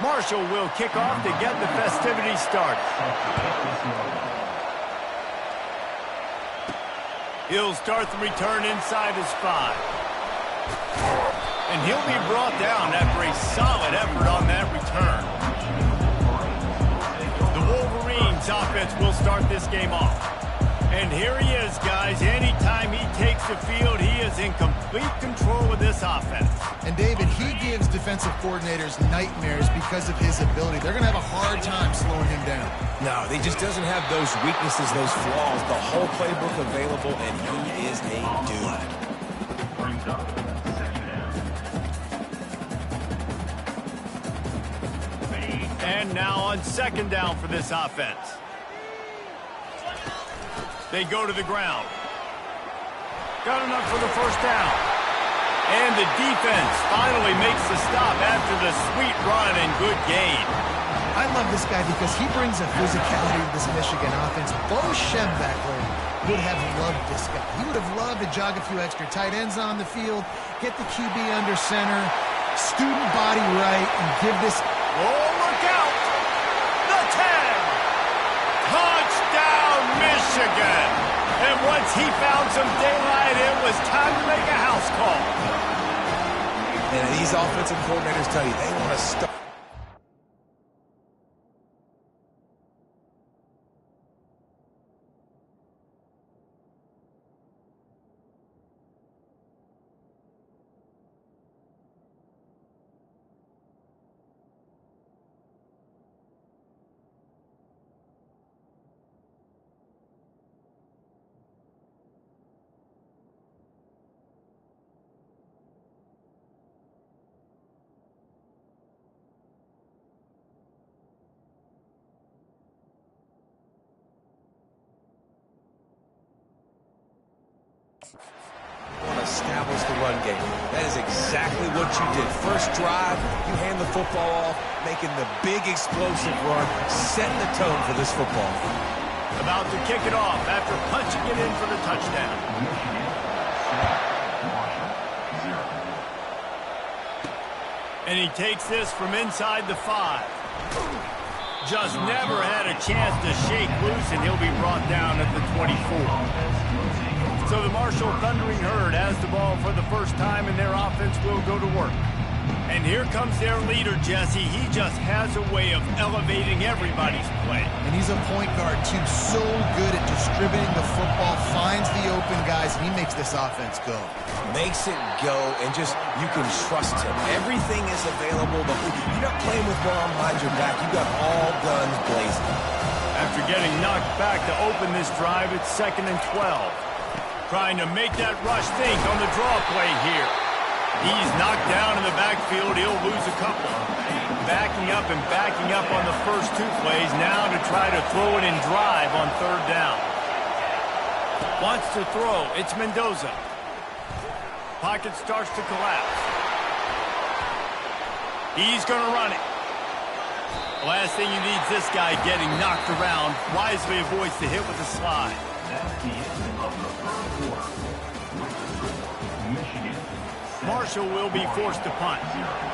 Marshall will kick off to get the festivities started. He'll start the return inside his 5. And he'll be brought down after a solid effort on that return. The Wolverines offense will start this game off. And here he is, guys. Anytime he takes the field, he is in complete control of this offense. And, David, he gives defensive coordinators nightmares because of his ability. They're going to have a hard time slowing him down. No, he just doesn't have those weaknesses, those flaws. The whole playbook available, and he is a dude. And now on second down for this offense. They go to the ground. Got enough for the first down. And the defense finally makes the stop after the sweet run and good gain. I love this guy because he brings a physicality to this Michigan offense. Bo Schembechler would have loved this guy. He would have loved to jog a few extra tight ends on the field, get the QB under center, student body right, and give this... Oh, look out! The 10! Touchdown, Michigan! And once he found some daylight, it was time to make a house call. And these offensive coordinators tell you they want to start. Want to establish the run game. That is exactly what you did. First drive, you hand the football off, making the big explosive run, setting the tone for this football. About to kick it off after punching it in for the touchdown. And he takes this from inside the 5. Just never had a chance to shake loose, and he'll be brought down at the 24. So the Marshall Thundering Herd has the ball for the first time, and their offense will go to work. And here comes their leader, Jesse. He just has a way of elevating everybody's play. And he's a point guard, too. So good at distributing the football, finds the open guys, and he makes this offense go. Makes it go, and just, you can trust him. Everything is available. You're not playing with one arm behind your back. You got all guns blazing. After getting knocked back to open this drive, it's 2nd and 12. Trying to make that rush think on the draw play here. He's knocked down in the backfield. He'll lose a couple. Backing up on the first 2 plays now to try to throw it in drive on 3rd down. Wants to throw. It's Mendoza. Pocket starts to collapse. He's going to run it. The last thing you need is this guy getting knocked around. Wisely avoids the hit with the slide. That's the end of the first quarter. Michigan. Marshall will be forced to punt.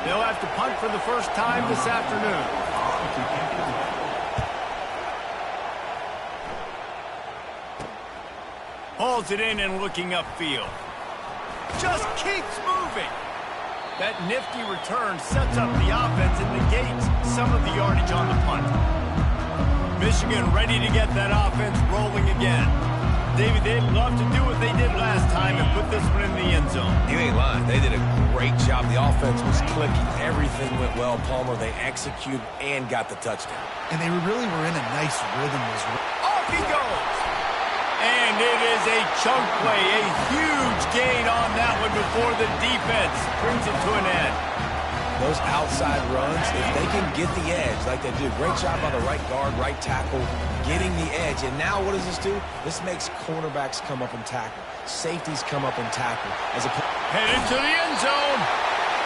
They'll have to punt for the first time this afternoon. Hauls it in and looking upfield. Just keeps moving. That nifty return sets up the offense and negates some of the yardage on the punt. Michigan ready to get that offense rolling again. David, they'd love to do what they did last time and put this one in the end zone. You ain't lying. They did a great job. The offense was clicking. Everything went well. Palmer, they executed and got the touchdown. And they really were in a nice rhythm as well. Off he goes. And it is a chunk play. A huge gain on that one before the defense brings it to an end. Those outside runs, if they can get the edge like they do, great job by the right guard, right tackle, getting the edge. And now what does this do? This makes cornerbacks come up and tackle. Safeties come up and tackle. Headed to the end zone.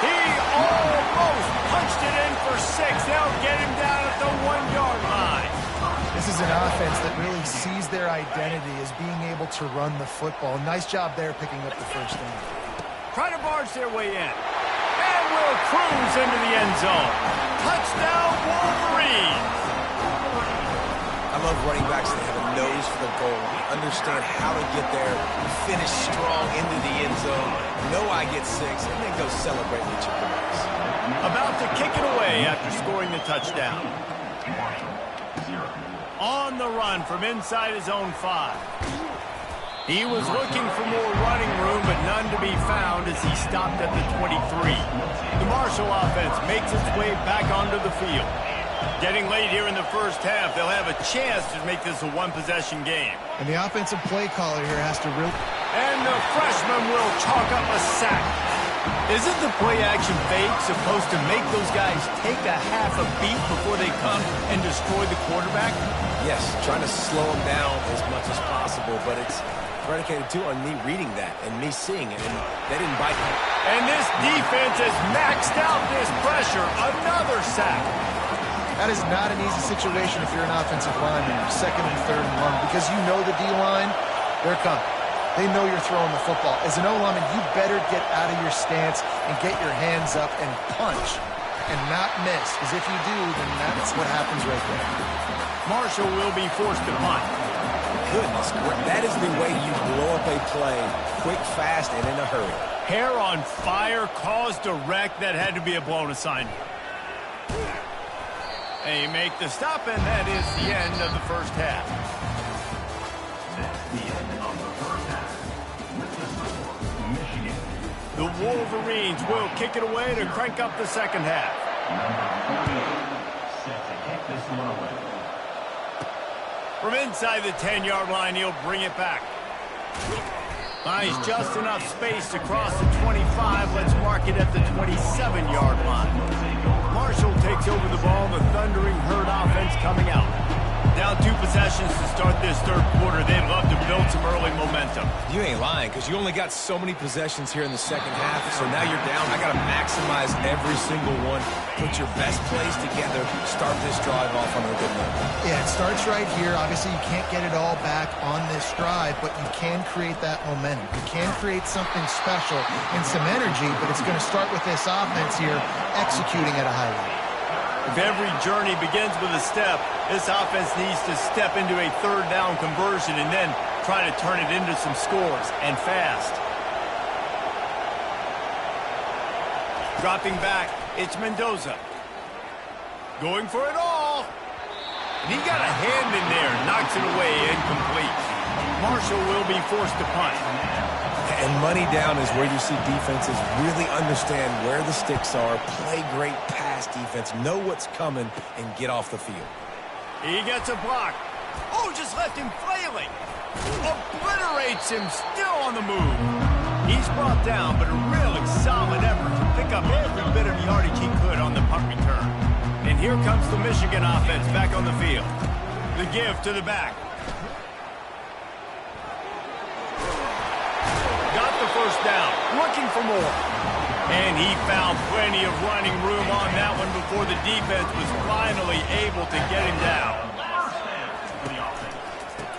He almost punched it in for 6. They'll get him down at the 1-yard line. This is an offense that really sees their identity as being able to run the football. Nice job there picking up the first down. Try to barge their way in. And will cruise into the end zone. Touchdown, Wolverines! I love running backs that have a nose for the goal. They understand how to get there, finish strong into the end zone, know I get 6, and then go celebrate with chicken wings. About to kick it away after scoring the touchdown. On the run from inside his own 5. He was looking for more running room, but none to be found as he stopped at the 23. The Marshall offense makes its way back onto the field. Getting late here in the first half, they'll have a chance to make this a one-possession game. And the offensive play caller here has to really... And the freshman will chalk up a sack. Isn't the play-action fake supposed to make those guys take a half a beat before they come and destroy the quarterback? Yes, trying to slow them down as much as possible, but it's predicated, too, on me reading that and me seeing it, and they didn't bite me. And this defense has maxed out this pressure. Another sack. That is not an easy situation if you're an offensive lineman, second and third and long, because you know the D-line, they're coming. They know you're throwing the football. As an O-lineman, you better get out of your stance and get your hands up and punch and not miss, because if you do, then that's what happens right there. Marshall will be forced to punt. Goodness, that is the way you blow up a play, quick, fast, and in a hurry. Hair on fire caused a wreck that had to be a blown assignment. They make the stop, and that is the end of the first half. That's the end of the first half. With the score, Michigan. The Wolverines will kick it away to crank up the second half. Number 48, set to kick this one away. From inside the 10-yard line, he'll bring it back. Finds just enough space to cross the 25. Let's mark it at the 27-yard line. Marshall takes over the ball. The Thundering Herd offense coming out. Down 2 possessions to start this third quarter. They'd love to build some early momentum. You ain't lying, because you only got so many possessions here in the second half, so now you're down. I got to maximize every single one. Put your best plays together. Start this drive off on a good note. Yeah, it starts right here. Obviously, you can't get it all back on this drive, but you can create that momentum. You can create something special and some energy, but it's going to start with this offense here executing at a high level. If every journey begins with a step, this offense needs to step into a third down conversion and then try to turn it into some scores, and fast. Dropping back, it's Mendoza. Going for it all. And he got a hand in there, knocks it away, incomplete. Marshall will be forced to punt. And money down is where you see defenses really understand where the sticks are, play great pass defense, know what's coming, and get off the field. He gets a block. Oh, just left him flailing. Obliterates him, still on the move. He's brought down, but a really solid effort to pick up every bit of yardage he could on the punt return. And here comes the Michigan offense back on the field. The give to the back. Got the first down, looking for more. And he found plenty of running room on that one before the defense was finally able to get him down.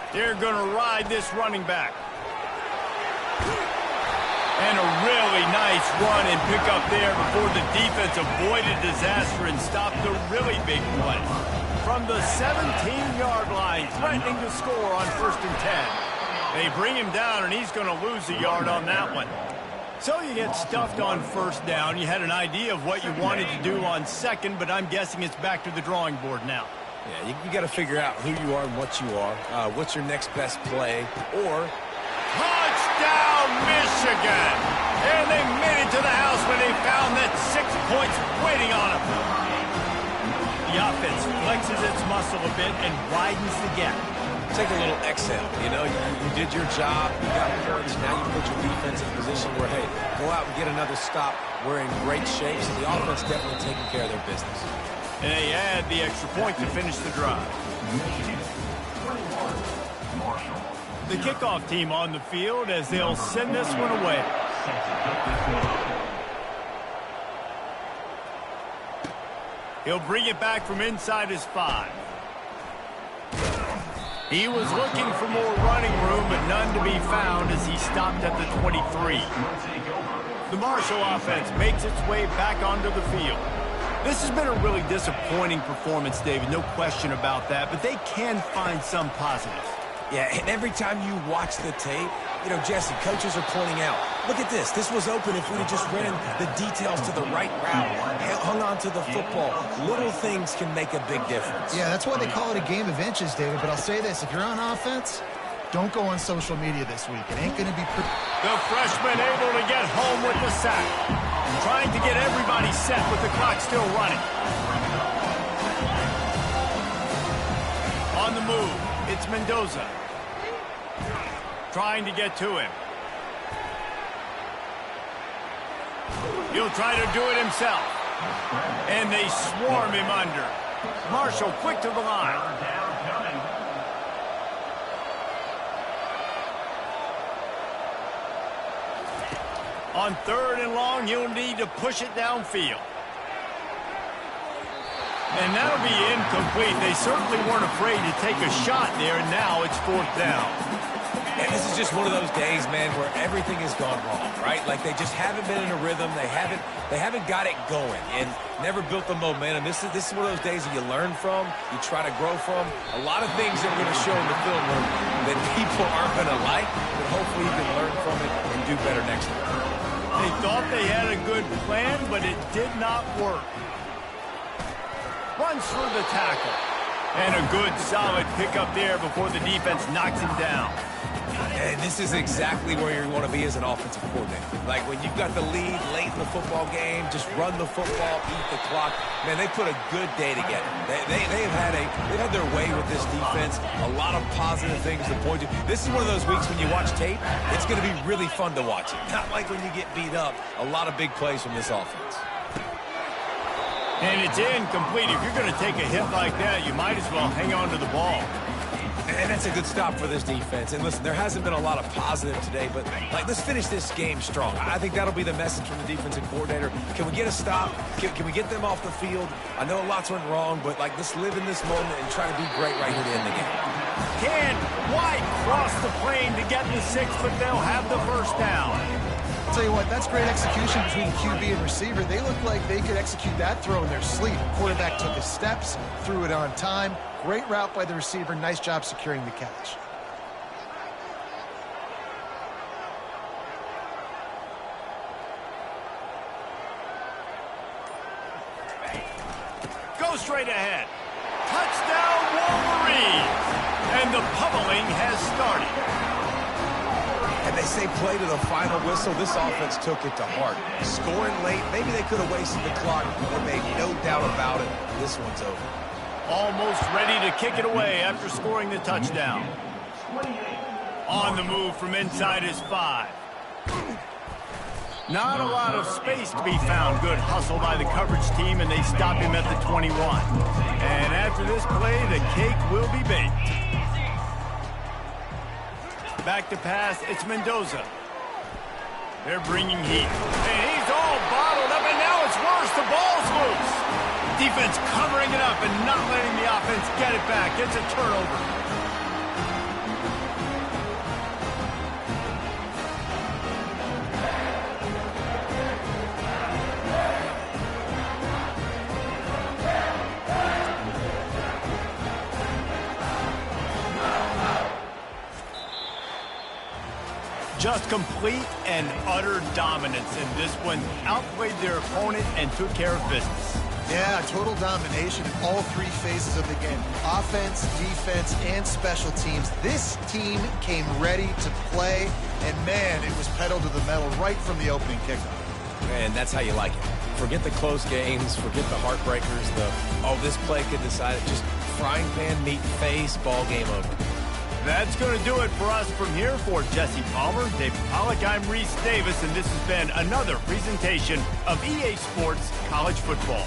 They're going to ride this running back. And a really nice run and pick up there before the defense avoided disaster and stopped a really big play. From the 17-yard line, threatening to score on 1st and 10. They bring him down, and he's going to lose a yard on that one. So you get stuffed on first down. You had an idea of what you wanted to do on second, but I'm guessing it's back to the drawing board now. Yeah, you got to figure out who you are and what you are. What's your next best play? Or... Touchdown, Michigan! And they made it to the house when they found that 6 points waiting on them. The offense flexes its muscle a bit and widens the gap. Take a little exhale. You know, you did your job. You got points. Now you put your defense in a position where, hey, go out and get another stop. We're in great shape, so the offense definitely taking care of their business. And they add the extra point to finish the drive. The kickoff team on the field as they'll send this one away. He'll bring it back from inside his 5. He was looking for more running room, but none to be found as he stopped at the 23. The Marshall offense makes its way back onto the field. This has been a really disappointing performance, David, no question about that, but they can find some positives. Yeah, and every time you watch the tape, you know, Jesse, coaches are pointing out, look at this. This was open if we'd have just ran the details to the right route, hung on to the football. Little things can make a big difference. Yeah, that's why they call it a game of inches, David. But I'll say this, if you're on offense, don't go on social media this week. It ain't going to be pretty. The freshman able to get home with the sack. Trying to get everybody set with the clock still running. On the move, it's Mendoza. Trying to get to him. He'll try to do it himself. And they swarm him under. Marshall quick to the line. On 3rd and long, he'll need to push it downfield. And that'll be incomplete. They certainly weren't afraid to take a shot there, and now it's 4th down. And this is just one of those days, man, where everything has gone wrong, right? Like they just haven't been in a rhythm. They haven't got it going and never built the momentum. This is one of those days that you learn from, you try to grow from. A lot of things that are going to show in the film room that people aren't going to like, but hopefully you can learn from it and do better next time. They thought they had a good plan, but it did not work. Runs through the tackle. And a good, solid pickup there before the defense knocks him down. And this is exactly where you want to be as an offensive coordinator. Like when you've got the lead late in the football game, just run the football, eat the clock. Man, they put a good day together. They've had their way with this defense. A lot of positive things to point to. This is one of those weeks when you watch tape, it's going to be really fun to watch it. Not like when you get beat up. A lot of big plays from this offense. And it's incomplete. If you're going to take a hit like that, you might as well hang on to the ball. And that's a good stop for this defense. And listen, there hasn't been a lot of positive today, but like let's finish this game strong. I think that'll be the message from the defensive coordinator. Can we get a stop? Can we get them off the field? I know lots went wrong, but like let's live in this moment and try to be great right here to end the game. Can White cross the plane to get the 6, but they'll have the 1st down. I'll tell you what, that's great execution between QB and receiver. They look like they could execute that throw in their sleep. Quarterback took his steps, threw it on time. Great route by the receiver. Nice job securing the catch. Go straight ahead. Touchdown, Wolverines! And the pummeling has started. And they say play to the final whistle. This offense took it to heart. Scoring late, maybe they could have wasted the clock. They made no doubt about it. This one's over. Almost ready to kick it away after scoring the touchdown. On the move from inside his 5. Not a lot of space to be found. Good hustle by the coverage team, and they stop him at the 21. And after this play, the cake will be baked. Back to pass, it's Mendoza. They're bringing heat. And he's all bottled up, and now it's worse. The ball's loose. Defense covering it up and not letting the offense get it back. It's a turnover. Just complete and utter dominance in this one. Outplayed their opponent and took care of business. Yeah, total domination in all 3 phases of the game. Offense, defense, and special teams. This team came ready to play, and man, it was pedal to the metal right from the opening kickoff. Man, that's how you like it. Forget the close games, forget the heartbreakers, this play could decide it. Just frying pan, meat, face, ball game over. That's going to do it for us from here. For Jesse Palmer, David Pollack, I'm Reese Davis, and this has been another presentation of EA Sports College Football.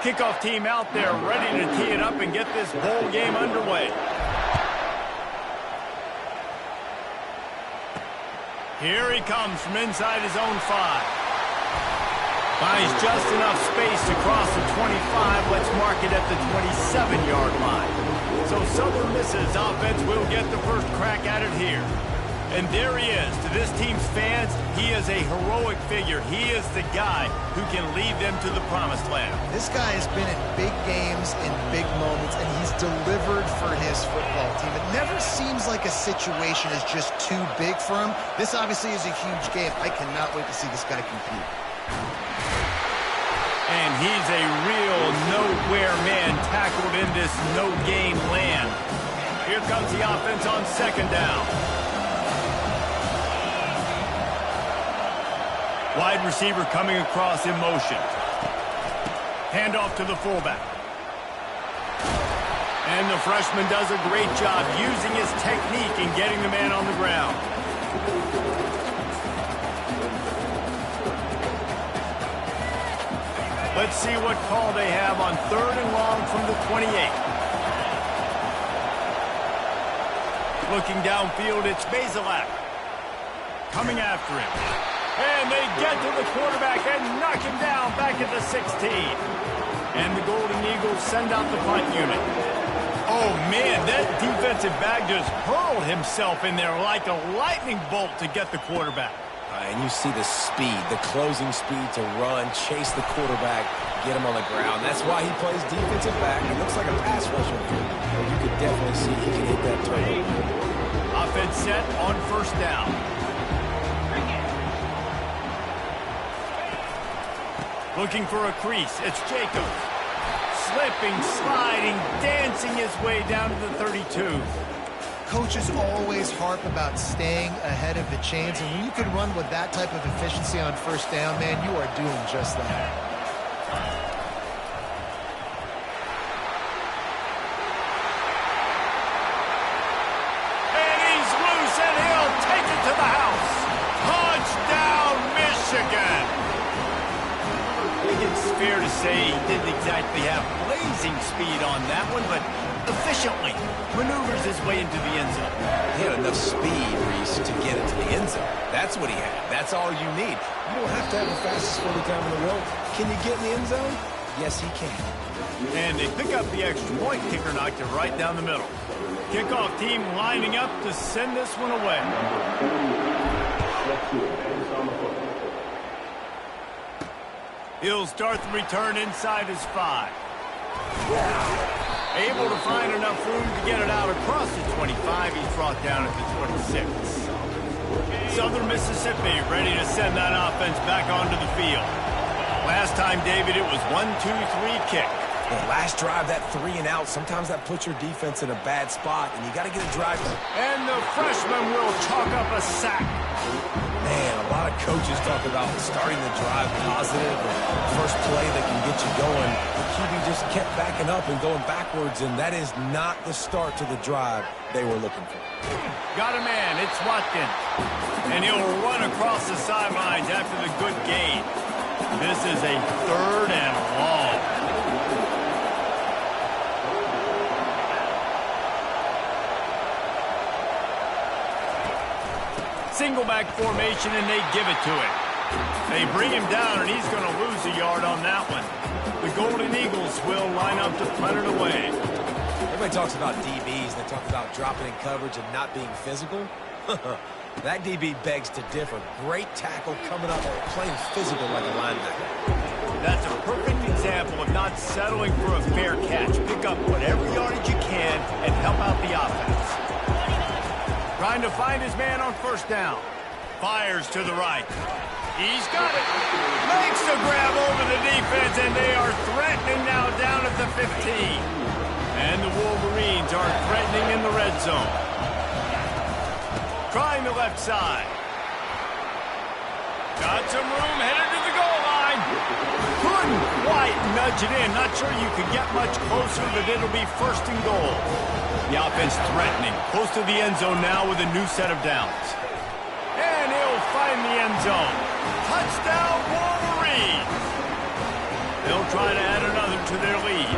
Kickoff team out there ready to tee it up and get this bowl game underway. Here he comes from inside his own 5. Finds just enough space to cross the 25. Let's mark it at the 27-yard line. So Southern Miss's offense will get the first crack at it here. And there he is. To this team's fans, he is a heroic figure. He is the guy who can lead them to the promised land. This guy has been in big games in big moments, and he's delivered for his football team. It never seems like a situation is just too big for him. This obviously is a huge game. I cannot wait to see this guy compete. And he's a real nowhere man tackled in this no-gain land. Here comes the offense on second down. Wide receiver coming across in motion. Handoff to the fullback. And the freshman does a great job using his technique and getting the man on the ground. Let's see what call they have on 3rd and long from the 28. Looking downfield, it's Bazelak. Coming after him. And they get to the quarterback and knock him down back at the 16. And the Golden Eagles send out the punt unit. Oh, man, that defensive back just hurled himself in there like a lightning bolt to get the quarterback. And you see the speed, the closing speed to run, chase the quarterback, get him on the ground. That's why he plays defensive back. He looks like a pass rusher. But you can definitely see he can hit that turtle. Offense set on 1st down. Looking for a crease. It's Jacobs. Slipping, sliding, dancing his way down to the 32. Coaches always harp about staying ahead of the chains, and when you can run with that type of efficiency on 1st down, man, you are doing just that. And he's loose, and he'll take it to the house. Touchdown, Michigan! I think it's fair to say he didn't exactly have blazing speed on that one, but efficiently maneuvers his way into the end zone. He had enough speed, Reese, to get into the end zone. That's what he had. That's all you need. You don't have to have the fastest 40 time in the world. Can you get in the end zone? Yes, he can. And they pick up the extra point. Kicker knocked it right down the middle. Kickoff team lining up to send this one away. He'll start the return inside his 5. Able to find enough room to get it out across the 25. He's brought down at the 26. Southern Mississippi ready to send that offense back onto the field. Last time, David, it was 1-2-3 kick. The last drive, that 3 and out, sometimes that puts your defense in a bad spot, and you got to get a drive. And the freshman will chalk up a sack. Man, a lot of coaches talk about starting the drive positive, and first play that can get you going. The QB just kept backing up and going backwards, and that is not the start to the drive they were looking for. Got a man, it's Watkins. And he'll run across the sidelines after the good gain. This is a 3rd and long. Single back formation, and they give it to him. They bring him down, and he's going to lose a yard on that one. The Golden Eagles will line up to punt it away. Everybody talks about DBs. They talk about dropping in coverage and not being physical. That DB begs to differ. Great tackle coming up, playing physical like a linebacker. That's a perfect example of not settling for a fair catch. Pick up whatever yardage you can and help out the offense. Trying to find his man on 1st down. Fires to the right. He's got it. Makes the grab over the defense, and they are threatening now down at the 15. And the Wolverines are threatening in the red zone. Trying the left side. Got some room, headed to the goal line. Couldn't quite nudge it in. Not sure you could get much closer, but it'll be 1st and goal. The offense threatening. Close to the end zone now with a new set of downs. And he'll find the end zone. Touchdown, Wolverines! They'll try to add another to their lead.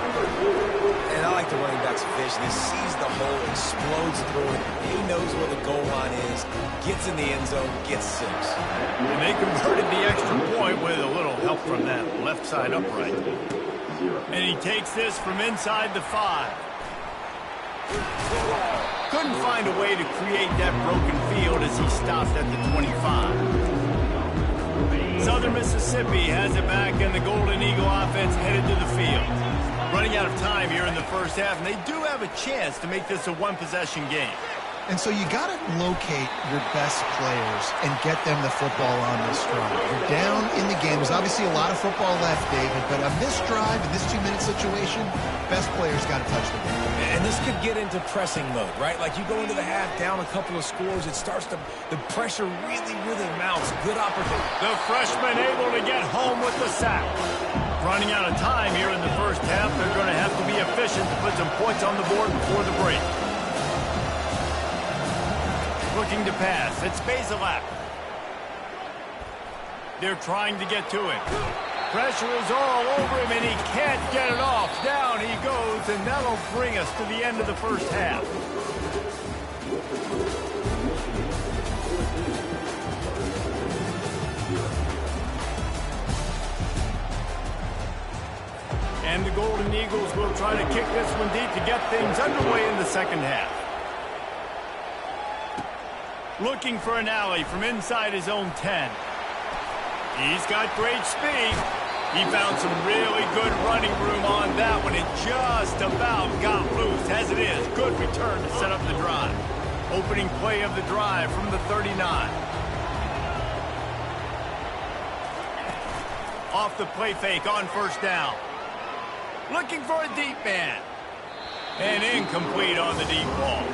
And I like the running back's vision. He sees the hole, explodes through it. He knows where the goal line is, gets in the end zone, gets 6. And they converted the extra point with a little help from that left side upright. And he takes this from inside the 5. Couldn't find a way to create that broken field as he stopped at the 25. Southern Mississippi has it back, and the Golden Eagle offense headed to the field. Running out of time here in the first half, and they do have a chance to make this a one-possession game. And so you got to locate your best players and get them the football on this drive. You're down in the game. There's obviously a lot of football left, David, but on this drive, in this 2-minute situation, best players got to touch the ball. And this could get into pressing mode, right? Like you go into the half, down a couple of scores, it starts to, the pressure really, really mounts. Good opportunity. The freshman able to get home with the sack. Running out of time here in the first half, they're going to have to be efficient to put some points on the board before the break. Looking to pass. It's Basilak. They're trying to get to him. Pressure is all over him, and he can't get it off. Down he goes, and that'll bring us to the end of the first half. And the Golden Eagles will try to kick this one deep to get things underway in the second half. Looking for an alley from inside his own 10. He's got great speed. He found some really good running room on that one. It just about got loose. As it is, good return to set up the drive. Opening play of the drive from the 39. Off the play fake on first down. Looking for a deep man. And incomplete on the deep ball.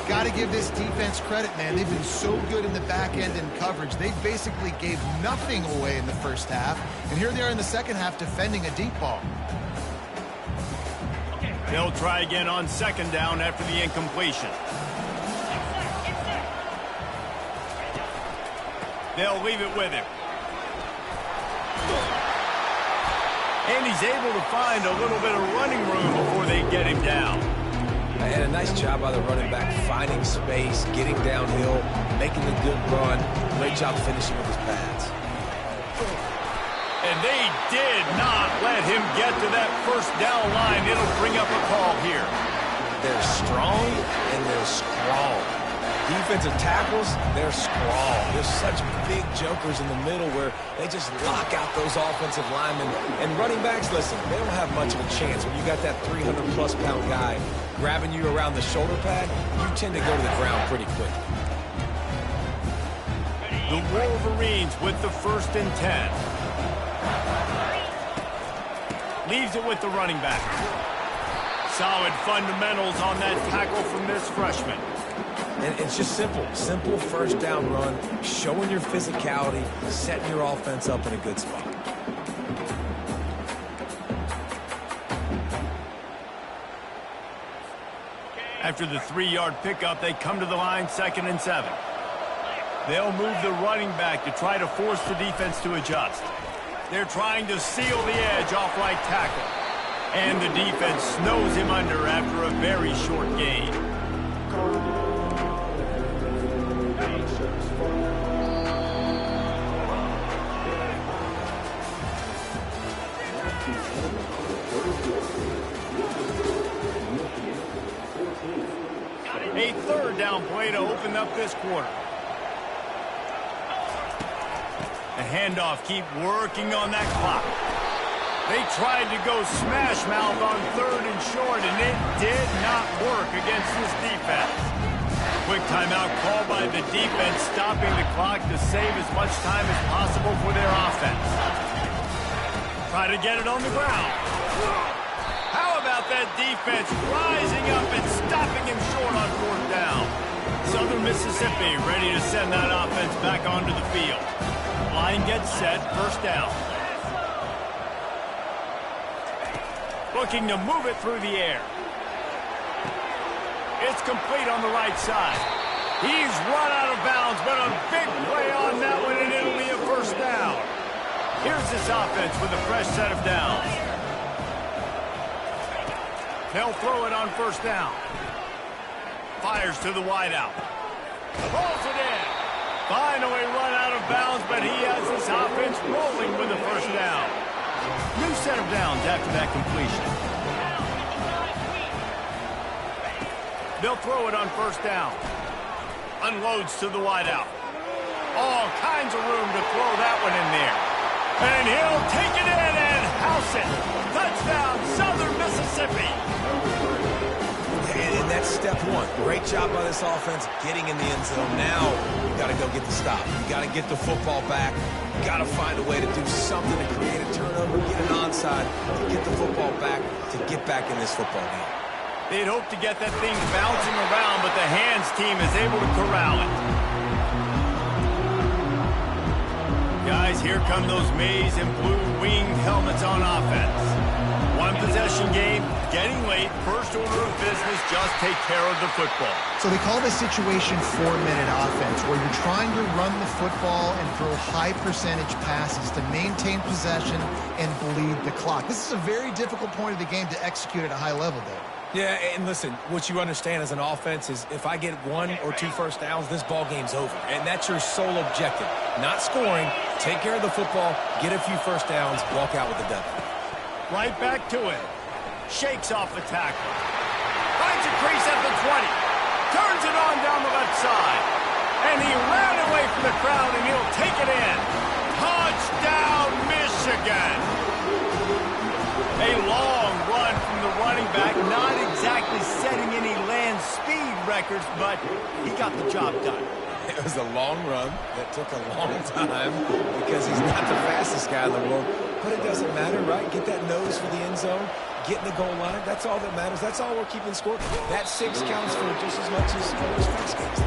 Got to give this defense credit, man. They've been so good in the back end and coverage. They basically gave nothing away in the first half. And here they are in the second half defending a deep ball. They'll try again on second down after the incompletion. They'll leave it with him. And he's able to find a little bit of running room before they get him down. And a nice job by the running back, finding space, getting downhill, making a good run. Great job finishing with his pads. And they did not let him get to that first down line. It'll bring up a call here. They're strong and they're scrawl. Defensive tackles, they're scrawl. There's such big jokers in the middle where they just lock out those offensive linemen. And running backs, listen, they don't have much of a chance. When you got that 300-plus pound guy grabbing you around the shoulder pad, you tend to go to the ground pretty quick. The Wolverines with the 1st and 10. Leaves it with the running back. Solid fundamentals on that tackle from this freshman. And it's just simple. Simple first down run, showing your physicality, setting your offense up in a good spot. After the 3-yard pickup, they come to the line 2nd and 7. They'll move the running back to try to force the defense to adjust. They're trying to seal the edge off right tackle. And the defense snows him under after a very short gain. A 3rd down play to open up this quarter. The handoff, keep working on that clock. They tried to go smash mouth on 3rd and short, and it did not work against this defense. Quick timeout called by the defense, stopping the clock to save as much time as possible for their offense. Try to get it on the ground. How about that defense rising up and stopping him short on 4th down? Southern Mississippi ready to send that offense back onto the field. Line gets set, 1st down. Looking to move it through the air. It's complete on the right side. He's run out of bounds, but a big play on that one, and it'll be a 1st down. Here's this offense with a fresh set of downs. They'll throw it on first down. Fires to the wideout. Pulls it in. Finally run out of bounds, but he has this offense rolling with a first down. New set of downs after that completion. They'll throw it on first down. Unloads to the wideout. All kinds of room to throw that one in there. And he'll take it in and house it. Touchdown, Southern Mississippi. And that's step one. Great job by this offense getting in the end zone. Now you got to go get the stop. You got to get the football back. You got to find a way to do something to create a turnover, get an onside, to get the football back, to get back in this football game. They'd hope to get that thing bouncing around, but the hands team is able to corral it. Guys, here come those maize and blue winged helmets on offense. One possession game, getting late, first order of business, just take care of the football. So they call this situation 4-minute offense, where you're trying to run the football and throw high percentage passes to maintain possession and bleed the clock. This is a very difficult point of the game to execute at a high level, though. Yeah, and listen, what you understand as an offense is if I get 1 or 2 first downs, this ball game's over. And that's your sole objective. Not scoring, take care of the football, get a few first downs, walk out with the W. Right back to it. Shakes off the tackle. Finds a crease at the 20. Turns it on down the left side. And he ran away from the crowd, and he'll take it in. Touchdown, Michigan! A long run from the running back, not exactly setting any land speed records, but he got the job done. It was a long run that took a long time because he's not the fastest guy in the world. But it doesn't matter, right? Get that nose for the end zone, get in the goal line. That's all that matters. That's all we're keeping score. That 6 counts for just as much as those fast guys.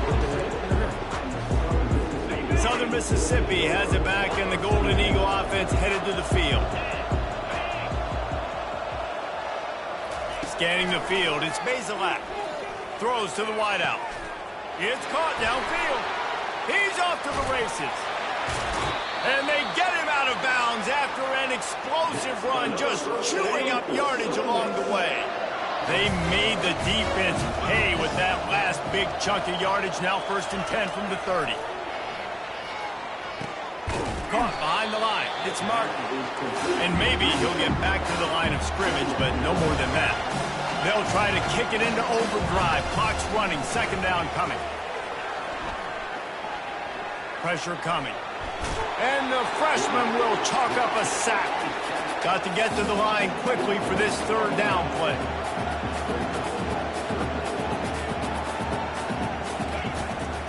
Southern Mississippi has it back, and the Golden Eagle offense headed to the field. Scanning the field, it's Bazelak. Throws to the wideout. It's caught downfield. He's off to the races. And they get him out of bounds after an explosive run, just chewing up yardage along the way. They made the defense pay with that last big chunk of yardage. Now 1st and 10 from the 30. Caught behind the line. It's Martin. And maybe he'll get back to the line of scrimmage, but no more than that. They'll try to kick it into overdrive. Clock's running. 2nd down coming. Pressure coming. And the freshman will chalk up a sack. Got to get to the line quickly for this 3rd down play.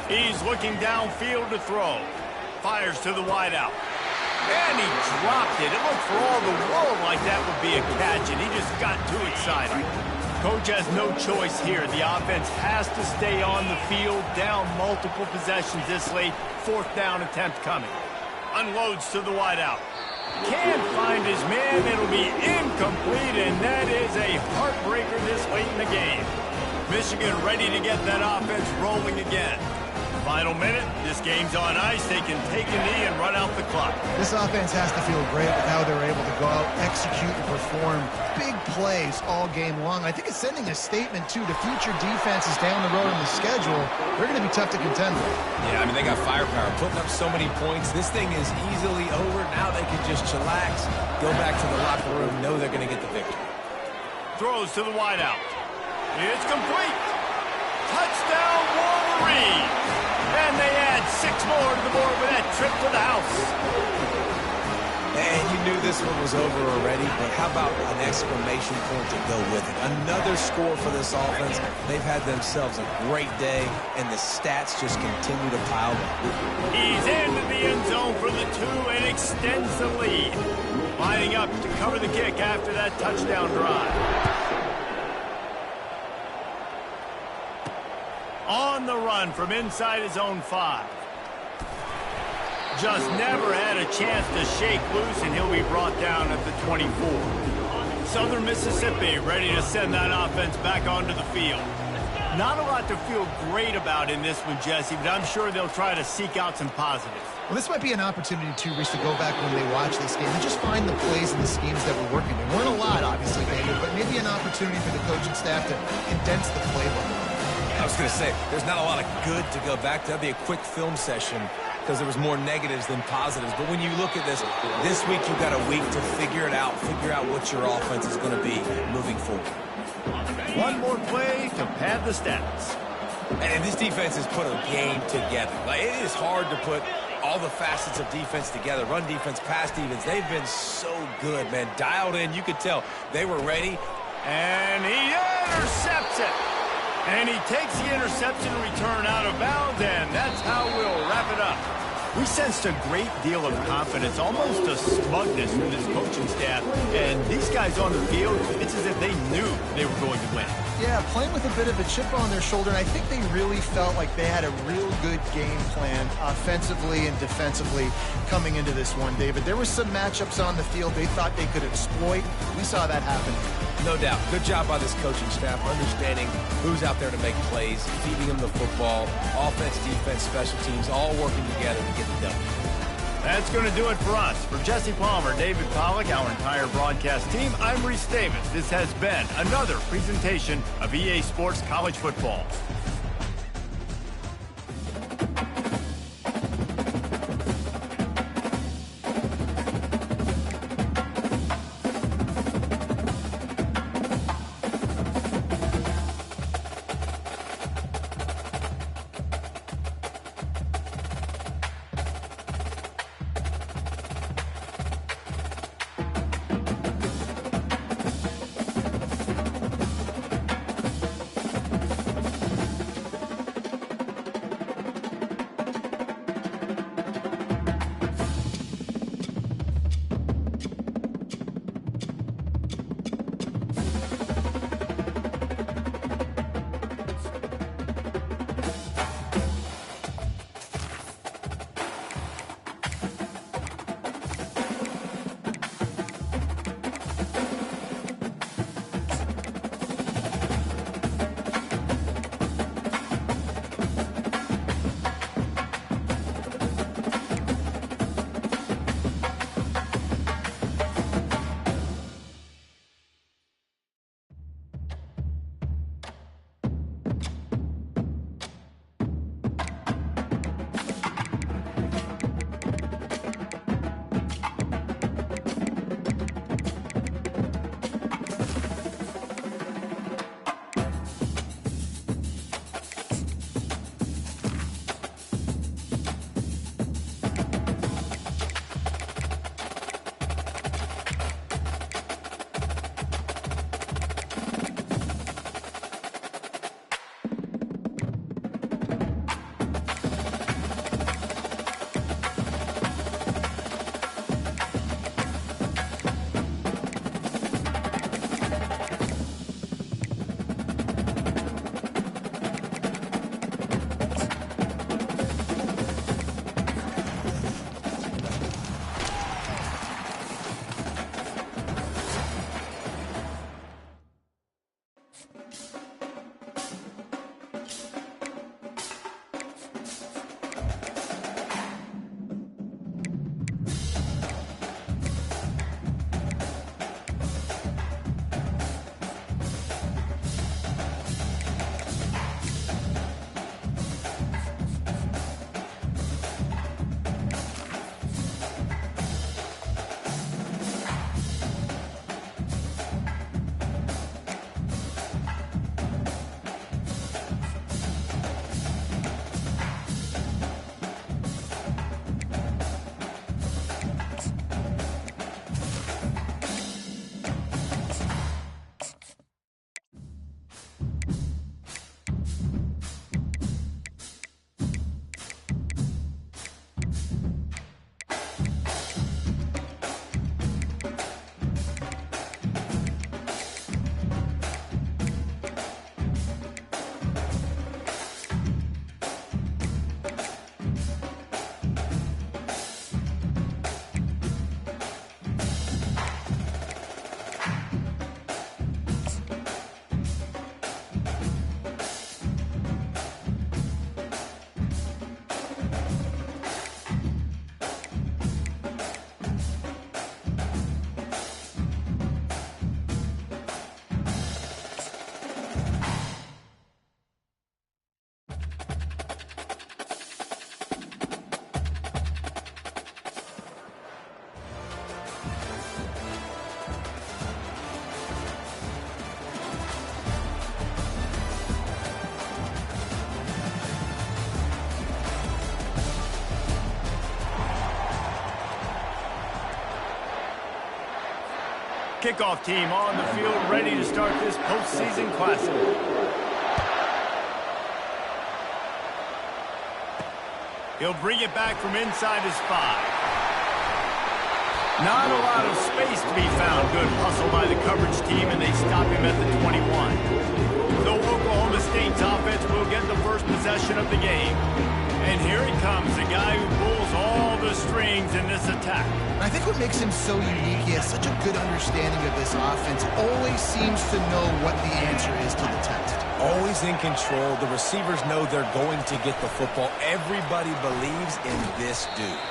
He's looking downfield to throw. Fires to the wideout. And he dropped it. It looked for all the world like that would be a catch, and he just got too excited. Coach has no choice here. The offense has to stay on the field, down multiple possessions this late. 4th down attempt coming. Unloads to the wideout. Can't find his man. It'll be incomplete, and that is a heartbreaker this late in the game. Michigan ready to get that offense rolling again. Final minute, this game's on ice. They can take a knee and run out the clock. This offense has to feel great with how they're able to go out, execute, and perform big plays all game long. I think it's sending a statement, too, to future defenses down the road in the schedule. They're going to be tough to contend with. Yeah, I mean, they got firepower, putting up so many points. This thing is easily over. Now they can just chillax, go back to the locker room, know they're going to get the victory. Throws to the wideout. It's complete. Touchdown, Wolverine. And they add 6 more to the board with that trip to the house. And you knew this one was over already, but how about an exclamation point to go with it? Another score for this offense. They've had themselves a great day, and the stats just continue to pile up. He's into the end zone for the 2 and extends the lead. Lining up to cover the kick after that touchdown drive. On the run from inside his own 5. Just never had a chance to shake loose, and he'll be brought down at the 24. Southern Mississippi ready to send that offense back onto the field. Not a lot to feel great about in this one, Jesse, but I'm sure they'll try to seek out some positives. Well, this might be an opportunity, too, Reese, to go back when they watch this game and just find the plays and the schemes that were working. There weren't a lot, obviously, David, but maybe an opportunity for the coaching staff to condense the playbook. I was going to say, there's not a lot of good to go back to. That'd be a quick film session because there was more negatives than positives. But when you look at this week you've got a week to figure it out, figure out what your offense is going to be moving forward. One more play to pad the stats. And this defense has put a game together. Like, it is hard to put all the facets of defense together. Run defense, pass defense. They've been so good, man. Dialed in. You could tell they were ready. And he intercepts it. And he takes the interception return out of bounds, and that's how we'll wrap it up. We sensed a great deal of confidence, almost a smugness from this coaching staff. And these guys on the field, it's as if they knew they were going to win. Yeah, playing with a bit of a chip on their shoulder, and I think they really felt like they had a real good game plan offensively and defensively coming into this one, David. There were some matchups on the field they thought they could exploit. We saw that happen. No doubt. Good job by this coaching staff, understanding who's out there to make plays, feeding them the football, offense, defense, special teams, all working together to get it done. That's going to do it for us. For Jesse Palmer, David Pollack, our entire broadcast team, I'm Reese Davis. This has been another presentation of EA Sports College Football. Kickoff team on the field, ready to start this postseason classic. He'll bring it back from inside his 5. Not a lot of space to be found. Good hustle by the coverage team, and they stop him at the 21. So Oklahoma State's offense will get the first possession of the game. And here he comes, the guy who pulls all the strings in this attack. I think what makes him so unique, he has such a good understanding of this offense, always seems to know what the answer is to the test. Always in control. The receivers know they're going to get the football. Everybody believes in this dude.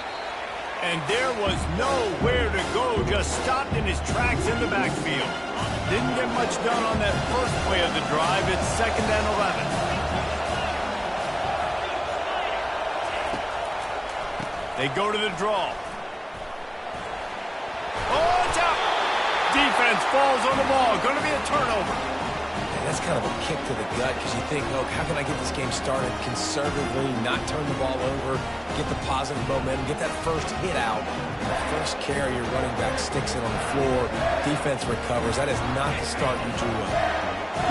And there was nowhere to go, just stopped in his tracks in the backfield. Didn't get much done on that first play of the drive. It's 2nd and 11. They go to the draw. Oh, it's out! Defense falls on the ball. Going to be a turnover. And that's kind of a kick to the gut because you think, oh, how can I get this game started conservatively, not turn the ball over, get the positive momentum, get that first hit out. That first carry, your running back sticks it on the floor. Defense recovers. That is not the start you drew up.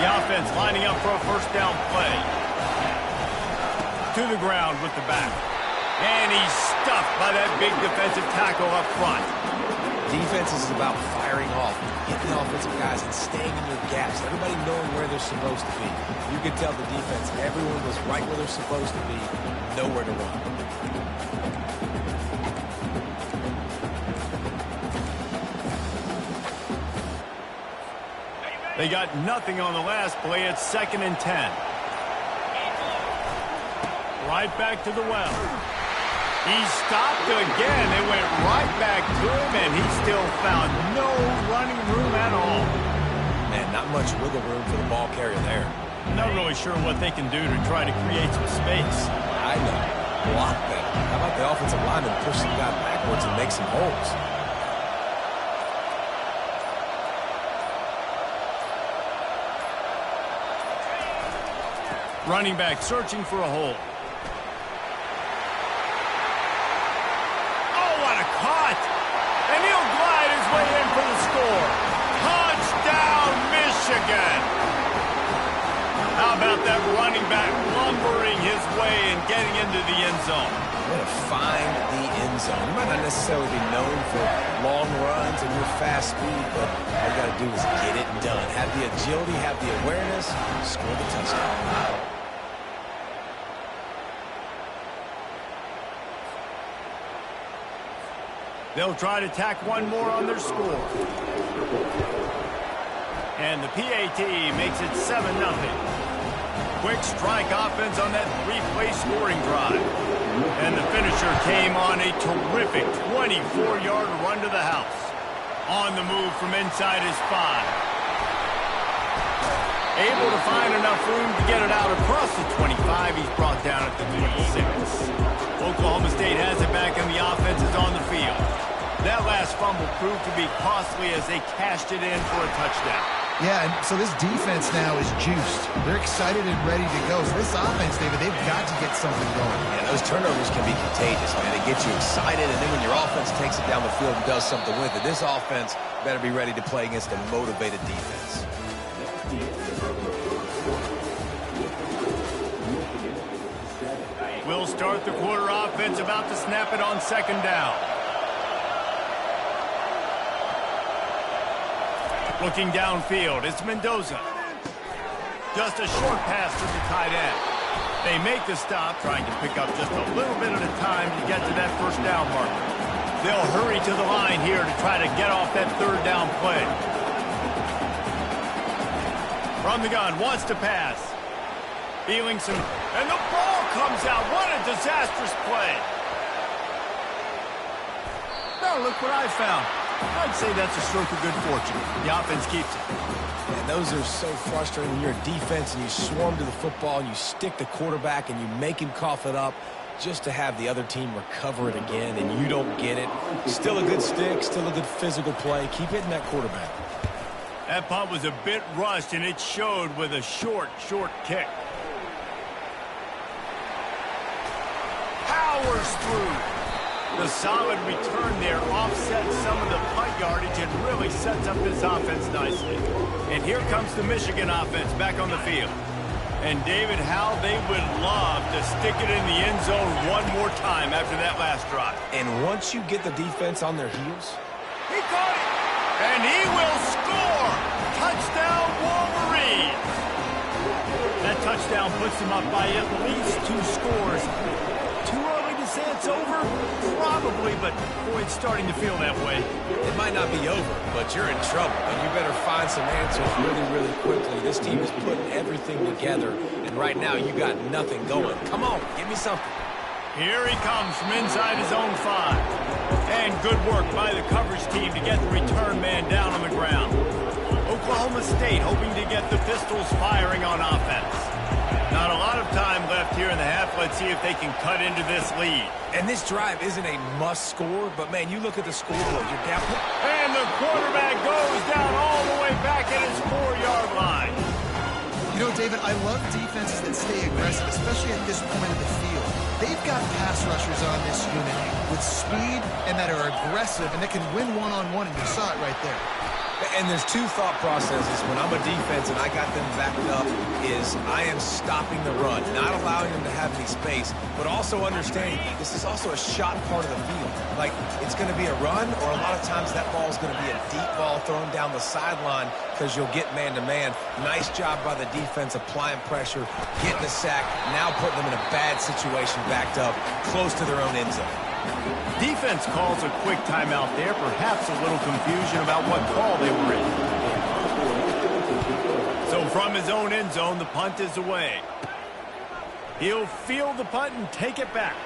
The offense lining up for a first down play. To the ground with the back. And he's stuffed by that big defensive tackle up front. Defense is about firing off, hitting the offensive guys and staying in your gaps. Everybody knowing where they're supposed to be. You could tell the defense, everyone was right where they're supposed to be, nowhere to run. They got nothing on the last play. It's 2nd and 10. Right back to the well. He stopped again. They went right back to him, and he still found no running room at all. Man, not much wiggle room for the ball carrier there. Not really sure what they can do to try to create some space. I know. Block them. How about the offensive lineman push the guy backwards and make some holes? Running back searching for a hole. And he'll glide his way in for the score. Touchdown, Michigan. How about that running back lumbering his way and getting into the end zone? Way to find the end zone. You might not necessarily be known for long runs and your fast speed, but all you got to do is get it done. Have the agility, have the awareness, score the touchdown. They'll try to tack one more on their score. And the PAT makes it 7-0. Quick strike offense on that 3-play scoring drive. And the finisher came on a terrific 24-yard run to the house. On the move from inside his 5. Able to find enough room to get it out across the 25. He's brought down at the 26. Oklahoma State has it back and the offense is on the field. That last fumble proved to be costly as they cashed it in for a touchdown. Yeah, and so this defense now is juiced. They're excited and ready to go. So this offense, David, they've got to get something going. Yeah, those turnovers can be contagious, man. They get you excited, and then when your offense takes it down the field and does something with it, this offense better be ready to play against a motivated defense. We'll start the quarter offense, about to snap it on 2nd down. Looking downfield, it's Mendoza. Just a short pass to the tight end. They make the stop, trying to pick up just a little bit at a time to get to that first down marker. They'll hurry to the line here to try to get off that 3rd down play. From the gun, wants to pass. Feeling some, and the ball comes out. What a disastrous play. Now look what I found. I'd say that's a stroke of good fortune. The offense keeps it. And those are so frustrating when you're a defense and you swarm to the football and you stick the quarterback and you make him cough it up just to have the other team recover it again and you don't get it. Still a good stick, still a good physical play. Keep hitting that quarterback. That punt was a bit rushed, and it showed with a short kick. Powers through. The solid return there offsets some of the punt yardage and really sets up this offense nicely. And here comes the Michigan offense back on the field. And David, how they would love to stick it in the end zone one more time after that last drive. And once you get the defense on their heels, he caught it! And he will score! Touchdown, Wolverine! That touchdown puts them up by at least 2 scores. Too early to say it's over? Probably, but boy, it's starting to feel that way. it might not be over, but you're in trouble, and you better find some answers really, really quickly. This team is putting everything together, and right now you got nothing going. Come on, give me something. Here he comes from inside his own 5. And good work by the coverage team to get the return man down on the ground. Oklahoma State hoping to get the Pistols firing on offense. Not a lot of time left here in the half. Let's see if they can cut into this lead. And this drive isn't a must score, but man, you look at the scoreboard, you're down. And the quarterback goes down all the way back at his 4-yard line. You know, David, I love defenses that stay aggressive, especially at this point of the field. They've got pass rushers on this unit with speed and that are aggressive and that can win one-on-one, and you saw it right there. And there's 2 thought processes when I'm a defense and I got them backed up is I am stopping the run, not allowing them to have any space, but also understanding this is also a shot part of the field. Like, it's going to be a run, or a lot of times that ball is going to be a deep ball thrown down the sideline because you'll get man-to-man. Nice job by the defense applying pressure, getting a sack, now putting them in a bad situation backed up close to their own end zone. Defense calls a quick timeout there, perhaps a little confusion about what call they were in. So from his own end zone, the punt is away. He'll field the punt and take it back.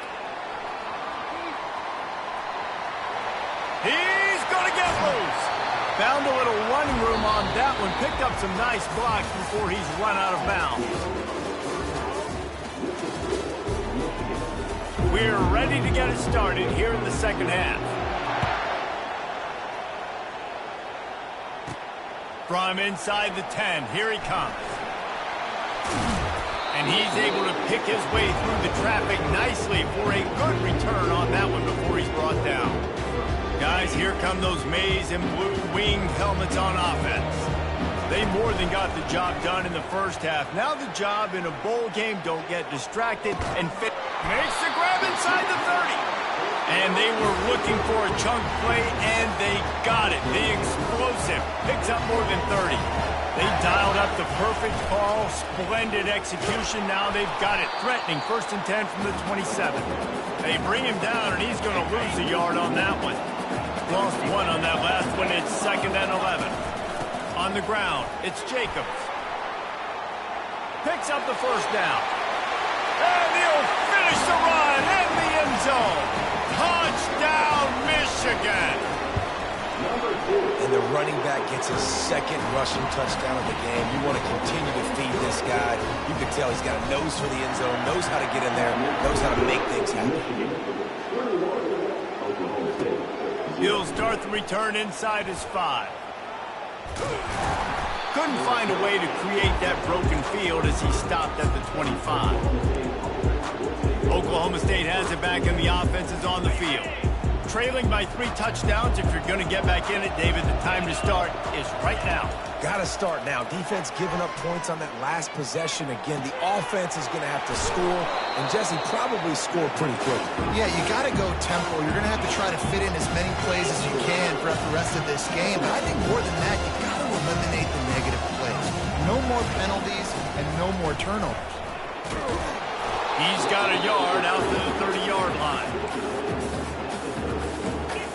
He's going to get loose. Found a little running room on that one. Picked up some nice blocks before he's run out of bounds. We're ready to get it started here in the second half. From inside the 10, here he comes. And he's able to pick his way through the traffic nicely for a good return on that one before he's brought down. Guys, here come those maize and blue winged helmets on offense. They more than got the job done in the first half. Now the job in a bowl game, don't get distracted and fit. Makes the grab inside the 30. And they were looking for a chunk play, and they got it. The explosive picks up more than 30. They dialed up the perfect call, splendid execution. Now they've got it threatening. 1st and 10 from the 27. They bring him down, and he's going to lose a yard on that one. Lost 1 on that last one. It's 2nd and 11. On the ground, it's Jacobs. Picks up the 1st down. And he'll finish the run in the end zone. Touchdown, Michigan. And the running back gets his 2nd rushing touchdown of the game. You want to continue to feed this guy. You can tell he's got a nose for the end zone, knows how to get in there, knows how to make things happen. He'll start the return inside his 5. Couldn't find a way to create that broken field as he stopped at the 25. Oklahoma State has it back and the offense is on the field. Trailing by 3 touchdowns. If you're going to get back in it, David, the time to start is right now. Got to start now. Defense giving up points on that last possession. Again, the offense is going to have to score, and Jesse probably score pretty quickly. Yeah, you got to go tempo. You're going to have to try to fit in as many plays as you can throughout the rest of this game. But I think more than that, you got to eliminate the negative plays. No more penalties and no more turnovers. He's got a yard out to the 30-yard line.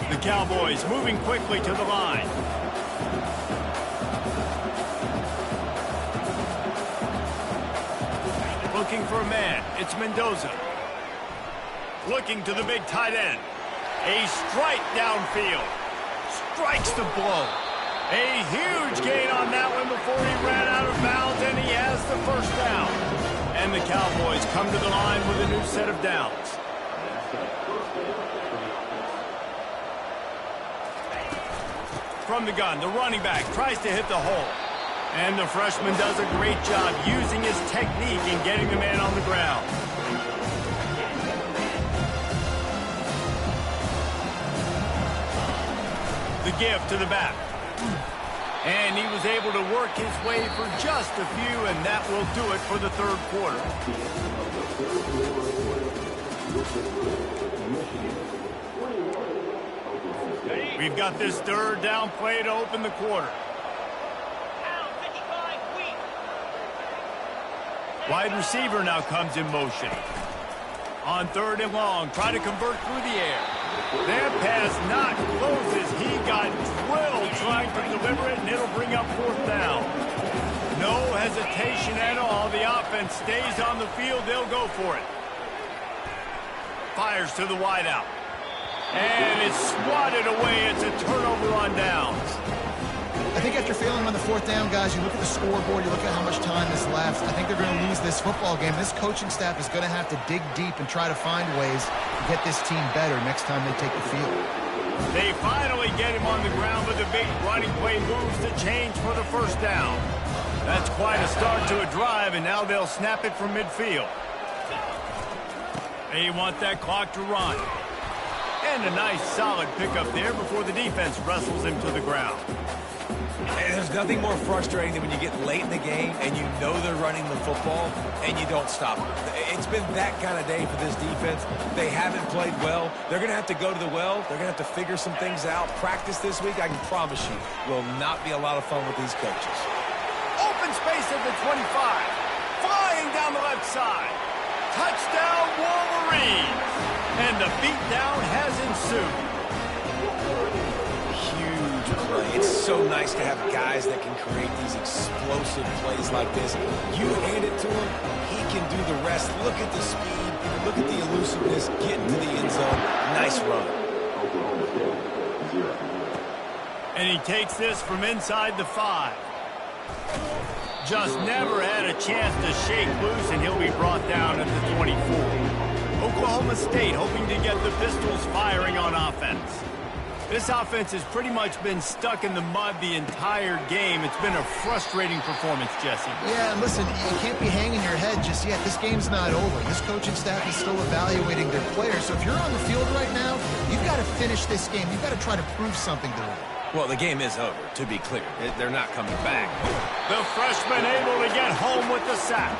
The Cowboys moving quickly to the line. Looking for a man. It's Mendoza. Looking to the big tight end. A strike downfield. Strikes the blow. A huge gain on that one before he ran out of bounds, and he has the 1st down. And the Cowboys come to the line with a new set of downs. From the gun, the running back tries to hit the hole. And the freshman does a great job using his technique and getting the man on the ground. The give to the back. And he was able to work his way for just a few, and that will do it for the third quarter. We've got this third down play to open the quarter. Wide receiver now comes in motion. On third and long, try to convert through the air. That pass not closes. He got drilled trying to deliver it, and it'll bring up fourth down. No hesitation at all. The offense stays on the field. They'll go for it. Fires to the wideout. And it's swatted away. It's a turnover on downs. I think after failing on the fourth down, guys, you look at the scoreboard, you look at how much time is left. I think they're going to lose this football game. This coaching staff is going to have to dig deep and try to find ways to get this team better next time they take the field. They finally get him on the ground, but the big running play moves the change for the first down. That's quite a start to a drive, and now they'll snap it from midfield. They want that clock to run. And a nice solid pickup there before the defense wrestles him to the ground. And there's nothing more frustrating than when you get late in the game and you know they're running the football and you don't stop them. It's been that kind of day for this defense. They haven't played well. They're going to have to go to the well. They're going to have to figure some things out. Practice this week, I can promise you, will not be a lot of fun with these coaches. Open space at the 25. Flying down the left side. Touchdown, Wolverines. And the beatdown has ensued. It's so nice to have guys that can create these explosive plays like this. You hand it to him, he can do the rest. Look at the speed, look at the elusiveness, get into the end zone. Nice run. And he takes this from inside the 5. Just never had a chance to shake loose, and he'll be brought down at the 24. Oklahoma State hoping to get the Pistols firing on offense. This offense has pretty much been stuck in the mud the entire game. It's been a frustrating performance, Jesse. Yeah, and listen, you can't be hanging your head just yet. This game's not over. This coaching staff is still evaluating their players. So if you're on the field right now, you've got to finish this game. You've got to try to prove something to them. Well, the game is over, to be clear. They're not coming back. The freshman able to get home with the sack.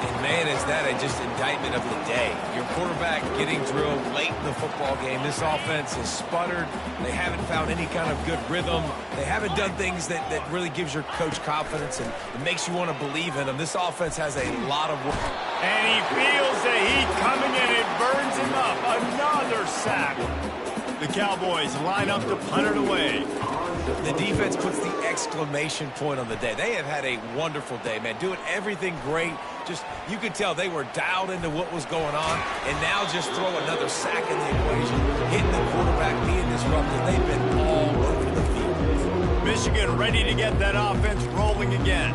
And, man, is that just indictment of the day. Your quarterback getting drilled late in the football game. This offense has sputtered. They haven't found any kind of good rhythm. They haven't done things that really gives your coach confidence and it makes you want to believe in them. This offense has a lot of work. And he feels the heat coming and it burns him up. Another sack. The Cowboys line up to punt it away. The defense puts the exclamation point on the day. They have had a wonderful day, man. Doing everything great. Just, you could tell they were dialed into what was going on. And now just throw another sack in the equation. Hitting the quarterback, being disrupted. They've been all over the field. Michigan ready to get that offense rolling again.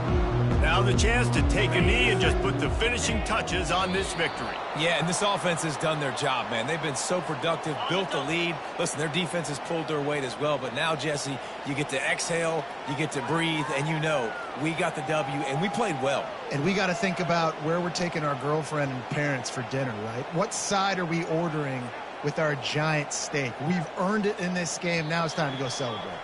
Now the chance to take a knee and just put the finishing touches on this victory. Yeah, and this offense has done their job, man. They've been so productive, built a lead. Listen, their defense has pulled their weight as well. But now, Jesse, you get to exhale, you get to breathe, and you know we got the W, and we played well. And we got to think about where we're taking our girlfriend and parents for dinner, right? What side are we ordering with our giant steak? We've earned it in this game. Now it's time to go celebrate.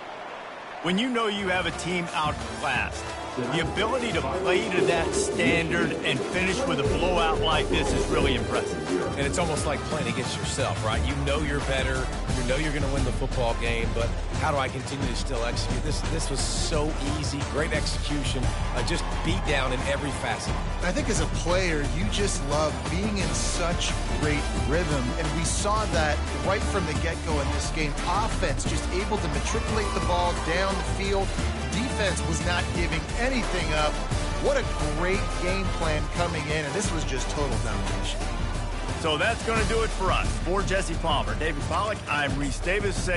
When you know you have a team outclassed, the ability to play to that standard and finish with a blowout like this is really impressive. And it's almost like playing against yourself, right? You know you're better. You know you're going to win the football game, but how do I continue to still execute? This was so easy. Great execution. Just beat down in every facet. I think as a player, you just love being in such great rhythm, and we saw that right from the get-go in this game. Offense just able to matriculate the ball down the field. Defense was not giving anything up. What a great game plan coming in, and this was just total domination. So that's going to do it for us. For Jesse Palmer, David Pollack, I'm Reese Davis.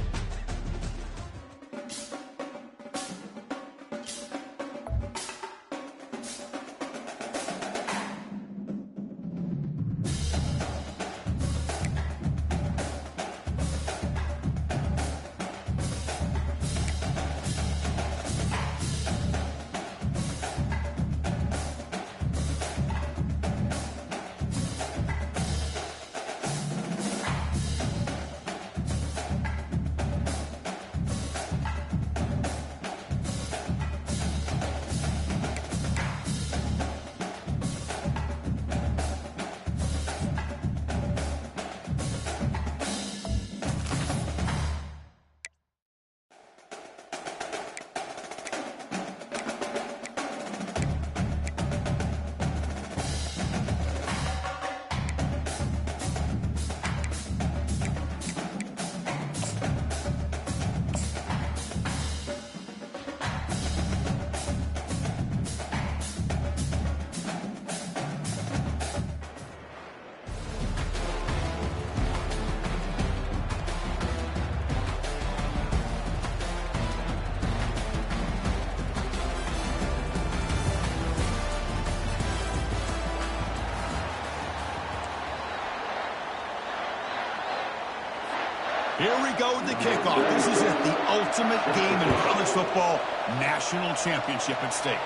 Here we go with the kickoff. This is it, the ultimate game in college football, national championship at stake.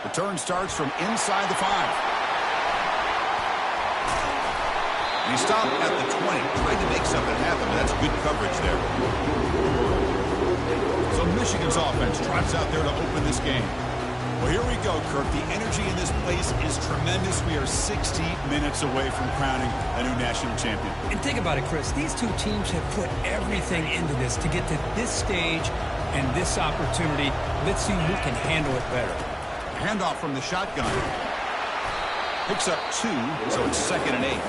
Return starts from inside the 5. And he stopped at the 20, trying to make something happen. That's good coverage there. So Michigan's offense trots out there to open this game. Well, here we go, Kirk. The energy in this place is tremendous. We are 60 minutes away from crowning a new national champion. And think about it, Chris. These two teams have put everything into this to get to this stage and this opportunity. Let's see who can handle it better. Handoff from the shotgun. Picks up 2, so it's 2nd and 8.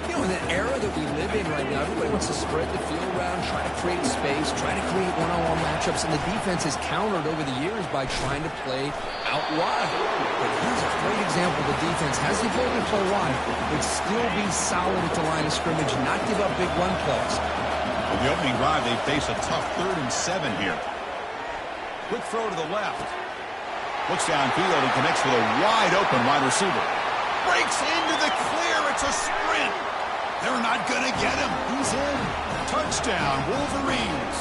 You know, in the era that we live in right now, everybody wants to spread the field around, try to create space, try to create one-on-one matchups, and the defense has countered over the years by trying to play out wide. But here's a great example. The defense has the ability to play wide, but still be solid at the line of scrimmage, not give up big run plays. On the opening drive, they face a tough 3rd and 7 here. Quick throw to the left. Looks downfield and connects with a wide-open wide receiver. Breaks into the clear. It's a sprint. They're not going to get him. He's in. Touchdown, Wolverines.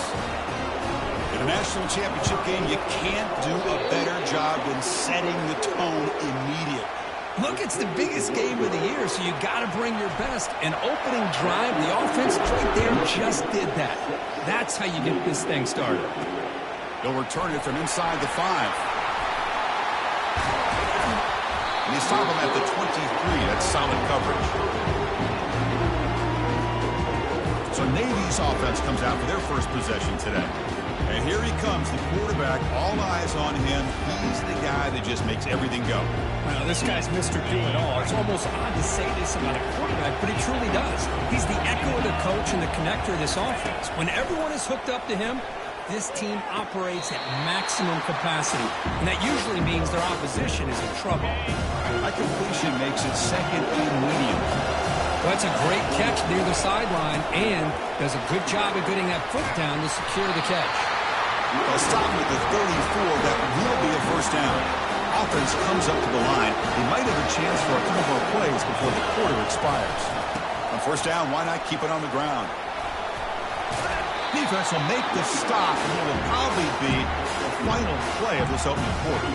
In a national championship game, you can't do a better job than setting the tone immediately. Look, it's the biggest game of the year, so you got to bring your best. An opening drive, the offense right there just did that. That's how you get this thing started. They'll return it from inside the 5. And they stop him at the 23. That's solid coverage. So Navy's offense comes out for their first possession today. And here he comes, the quarterback, all eyes on him. He's the guy that just makes everything go. Well, this guy's Mr. Do-It-All. It's almost odd to say this about a quarterback, but he truly does. He's the echo of the coach and the connector of this offense. When everyone is hooked up to him, this team operates at maximum capacity, and that usually means their opposition is in trouble. That completion makes it 2nd and medium. Well, that's a great catch near the sideline, and does a good job of getting that foot down to secure the catch. They'll stop him at the 34. That will be a first down. Offense comes up to the line. They might have a chance for a couple more plays before the quarter expires. On first down, why not keep it on the ground? Defense will make the stop, and it will probably be the final play of this opening quarter.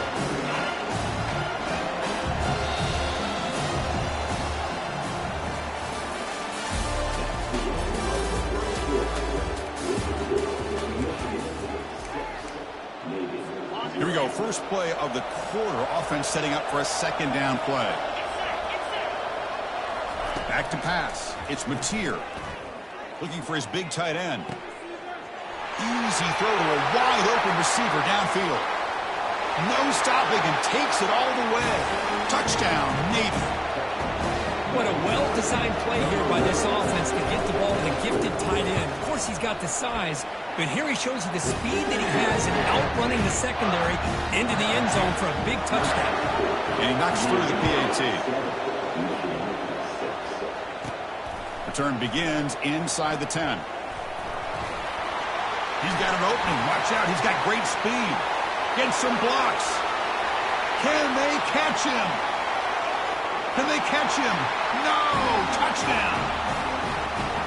Here we go, first play of the quarter. Offense setting up for a 2nd down play. Back to pass. It's Mateer. Looking for his big tight end. Easy throw to a wide-open receiver downfield. No stopping and takes it all the way. Touchdown, Navy. What a well-designed play here by this offense to get the ball to the gifted tight end. Of course, he's got the size, but here he shows you the speed that he has in outrunning the secondary into the end zone for a big touchdown. And he knocks through the PAT. Return begins inside the 10. He's got an opening. Watch out. He's got great speed. Gets some blocks. Can they catch him? Can they catch him? No! Touchdown!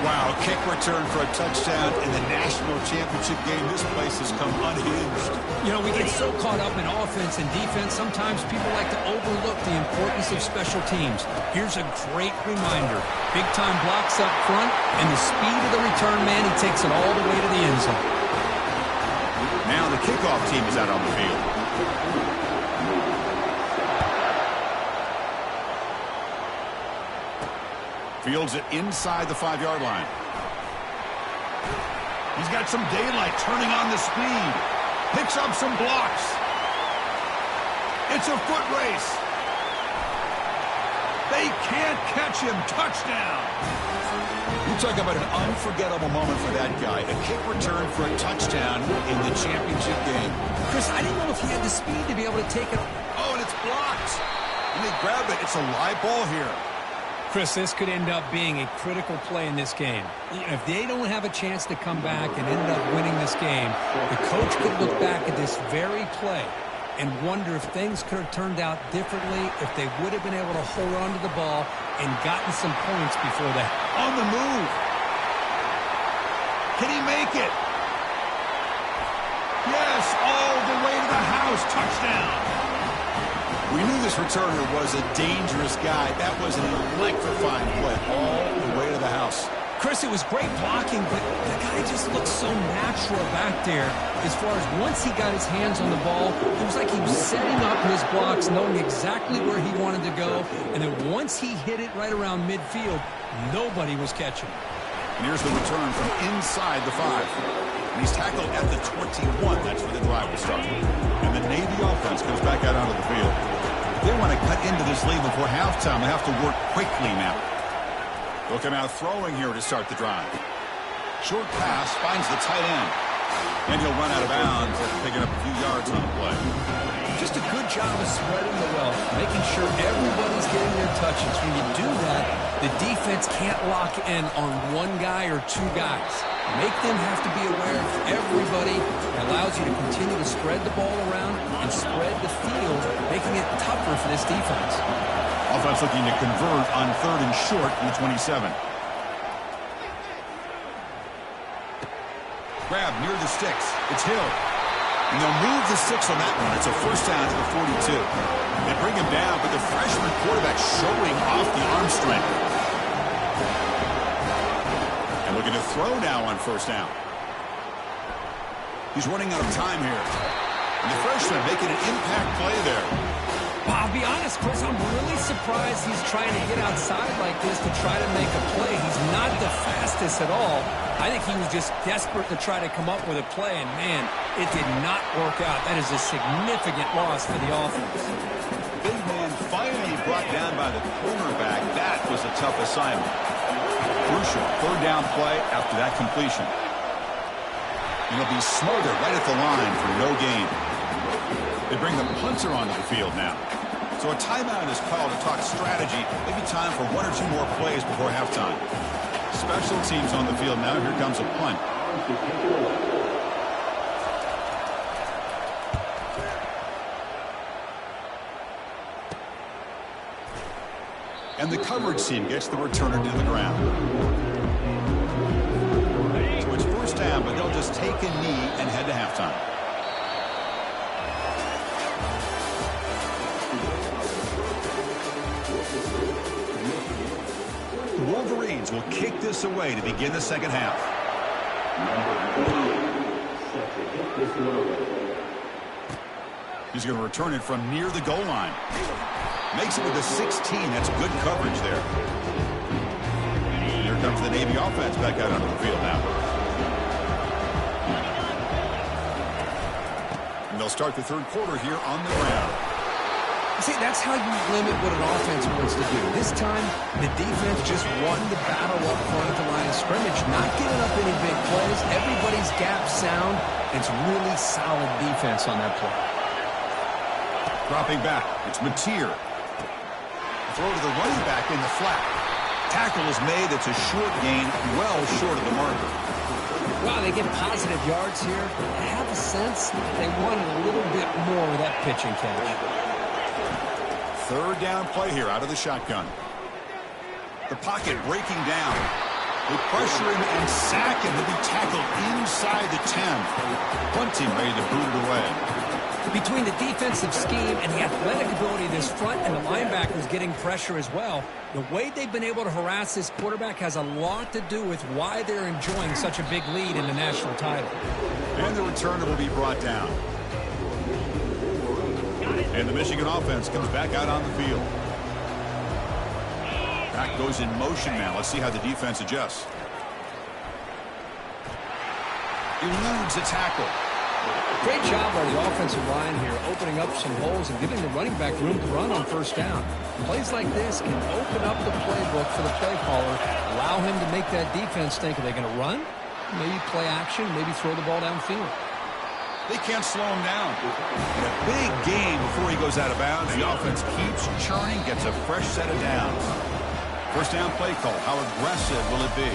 Wow, kick return for a touchdown in the national championship game. This place has come unhinged. You know, we get so caught up in offense and defense, sometimes people like to overlook the importance of special teams. Here's a great reminder. Big-time blocks up front, and the speed of the return man, he takes it all the way to the end zone. Now the kickoff team is out on the field. Fields it inside the 5-yard line. He's got some daylight, turning on the speed. Picks up some blocks. It's a foot race. They can't catch him. Touchdown. You talk about an unforgettable moment for that guy. A kick return for a touchdown in the championship game. Chris, I didn't know if he had the speed to be able to take it. Oh, and it's blocked. And they grab it. It's a live ball here. Chris, this could end up being a critical play in this game. If they don't have a chance to come back and end up winning this game, the coach could look back at this very play and wonder if things could have turned out differently, if they would have been able to hold on to the ball and gotten some points before that. On the move. Can he make it? Yes, all the way to the house. Touchdown. We knew this returner was a dangerous guy. That was an electrifying play all the way to the house. Chris, it was great blocking, but the guy just looked so natural back there. As far as once he got his hands on the ball, it was like he was setting up his blocks, knowing exactly where he wanted to go. And then once he hit it right around midfield, nobody was catching. And here's the return from inside the 5. And he's tackled at the 21. That's where the drive will start. And the Navy offense comes back out onto the field. If they want to cut into this lead before halftime, they have to work quickly now. They'll come out throwing here to start the drive. Short pass finds the tight end. And he'll run out of bounds after picking up a few yards on the play. Just a good job of spreading the wealth, making sure everybody's getting their touches. When you do that, the defense can't lock in on one guy or two guys. Make them have to be aware of everybody. It allows you to continue to spread the ball around and spread the field, making it tougher for this defense. Offense looking to convert on 3rd and short from the 27. Grab near the sticks. It's Hill. And they'll move the 6 on that one. It's a first down to the 42. They bring him down, but the freshman quarterback showing off the arm strength. And looking to throw now on first down. He's running out of time here. And the freshman making an impact play there. I'll be honest, Chris, I'm really surprised he's trying to get outside like this to try to make a play. He's not the fastest at all. I think he was just desperate to try to come up with a play, and, man, it did not work out. That is a significant loss for the offense. Big man finally brought down by the cornerback. That was a tough assignment. Crucial 3rd down play after that completion. And he'll be smothered right at the line for no gain. They bring the punter onto the field now. So a timeout is called to talk strategy. Maybe time for 1 or 2 more plays before halftime. Special teams on the field now. Here comes a punt. And the coverage team gets the returner to the ground. So it's first down, but they'll just take a knee and head to halftime. The Wolverines will kick this away to begin the second half. He's going to return it from near the goal line. Makes it with a 16. That's good coverage there. Here comes the Navy offense back out onto the field now. And they'll start the 3rd quarter here on the ground. See, that's how you limit what an offense wants to do. This time, the defense just won the battle up front at the line of scrimmage, not giving up any big plays. Everybody's gap sound. It's really solid defense on that play. Dropping back, it's Mateer. Throw to the running back in the flat. Tackle is made. It's a short gain, well short of the marker. Wow, they get positive yards here. I have a sense they wanted a little bit more with that pitch and catch. 3rd down play here out of the shotgun. The pocket breaking down. They pressure him and sack him. He'll be tackled inside the 10. Punt team ready to boot it away. Between the defensive scheme and the athletic ability of this front and the linebackers getting pressure as well, the way they've been able to harass this quarterback has a lot to do with why they're enjoying such a big lead in the national title. And the returner will be brought down. And the Michigan offense comes back out on the field. Back goes in motion now. Let's see how the defense adjusts. Eludes a tackle. Great job by the offensive line here, opening up some holes and giving the running back room to run on first down. Plays like this can open up the playbook for the play caller, allow him to make that defense think, are they going to run? Maybe play action, maybe throw the ball downfield. They can't slow him down. And a big gain before he goes out of bounds. The offense keeps churning, gets a fresh set of downs. First down play call. How aggressive will it be?